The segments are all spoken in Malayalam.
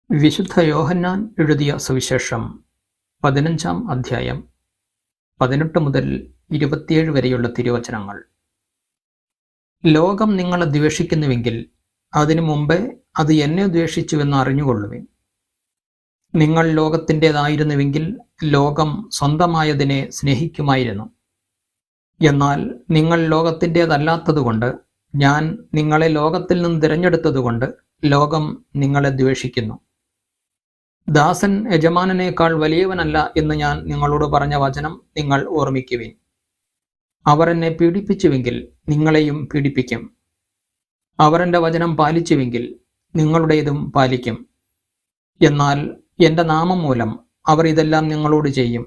വിശുദ്ധ യോഹന്നാൻ എഴുതിയ സുവിശേഷം 15-ാം അധ്യായം 18 മുതൽ 27 വരെയുള്ള തിരുവചനങ്ങൾ. ലോകം നിങ്ങളെ ദ്വേഷിക്കുന്നുവെങ്കിൽ അതിനു മുമ്പേ അത് എന്നെ ദ്വേഷിച്ചുവെന്ന് അറിഞ്ഞുകൊള്ളുവിൻ. നിങ്ങൾ ലോകത്തിൻ്റേതായിരുന്നുവെങ്കിൽ ലോകം സ്വന്തമായതിനെ സ്നേഹിക്കുമായിരുന്നു. എന്നാൽ നിങ്ങൾ ലോകത്തിൻ്റേതല്ലാത്തതുകൊണ്ട് ഞാൻ നിങ്ങളെ ലോകത്തിൽ നിന്ന് തിരഞ്ഞെടുത്തതുകൊണ്ട് ലോകം നിങ്ങളെ ദ്വേഷിക്കുന്നു. ദാസൻ യജമാനനേക്കാൾ വലിയവനല്ല എന്ന് ഞാൻ നിങ്ങളോട് പറഞ്ഞ വചനം നിങ്ങൾ ഓർമ്മിക്കുവിൻ. അവർ എന്നെ പീഡിപ്പിച്ചുവെങ്കിൽ നിങ്ങളെയും പീഡിപ്പിക്കും. അവർ എൻ്റെ വചനം പാലിച്ചുവെങ്കിൽ നിങ്ങളുടേതും പാലിക്കും. എന്നാൽ എൻ്റെ നാമം മൂലം അവർ ഇതെല്ലാം നിങ്ങളോട് ചെയ്യും.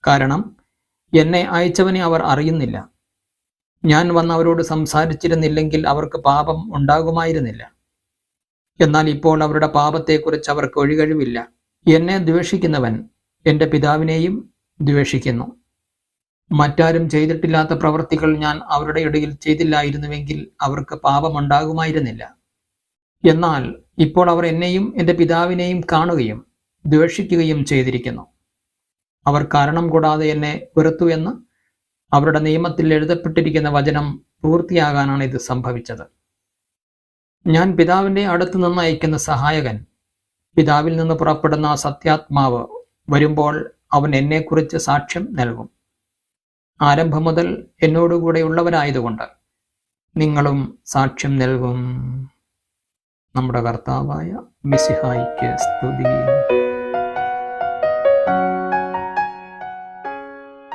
കാരണം എന്നെ അയച്ചവനെ അവർ അറിയുന്നില്ല. ഞാൻ വന്ന് അവരോട് സംസാരിച്ചിരുന്നില്ലെങ്കിൽ അവർക്ക് പാപം ഉണ്ടാകുമായിരുന്നില്ല. എന്നാൽ ഇപ്പോൾ അവരുടെ പാപത്തെക്കുറിച്ച് അവർക്ക് ഒഴികഴിവില്ല. എന്നെ ദ്വേഷിക്കുന്നവൻ എൻ്റെ പിതാവിനെയും ദ്വേഷിക്കുന്നു. മറ്റാരും ചെയ്തിട്ടില്ലാത്ത പ്രവൃത്തികൾ ഞാൻ അവരുടെ ഇടയിൽ ചെയ്തില്ലായിരുന്നുവെങ്കിൽ അവർക്ക് പാപമുണ്ടാകുമായിരുന്നില്ല. എന്നാൽ ഇപ്പോൾ അവർ എന്നെയും എൻ്റെ പിതാവിനെയും കാണുകയും ദ്വേഷിക്കുകയും ചെയ്തിരിക്കുന്നു. അവർ കാരണം കൂടാതെ എന്നെ വെറുത്തു എന്ന് അവരുടെ നിയമത്തിൽ എഴുതപ്പെട്ടിരിക്കുന്ന വചനം പൂർത്തിയാകാനാണ് ഇത് സംഭവിച്ചത്. ഞാൻ പിതാവിൻ്റെ അടുത്തു നിന്ന് അയക്കുന്ന സഹായകൻ, പിതാവിൽ നിന്ന് പുറപ്പെടുന്ന സത്യാത്മാവ് വരുമ്പോൾ അവൻ എന്നെക്കുറിച്ച് സാക്ഷ്യം നൽകും. ആരംഭം മുതൽ എന്നോടുകൂടെയുള്ളവരായതുകൊണ്ട് നിങ്ങളും സാക്ഷ്യം നൽകും. നമ്മുടെ കർത്താവായ മിശിഹായിക്ക് സ്തുതി.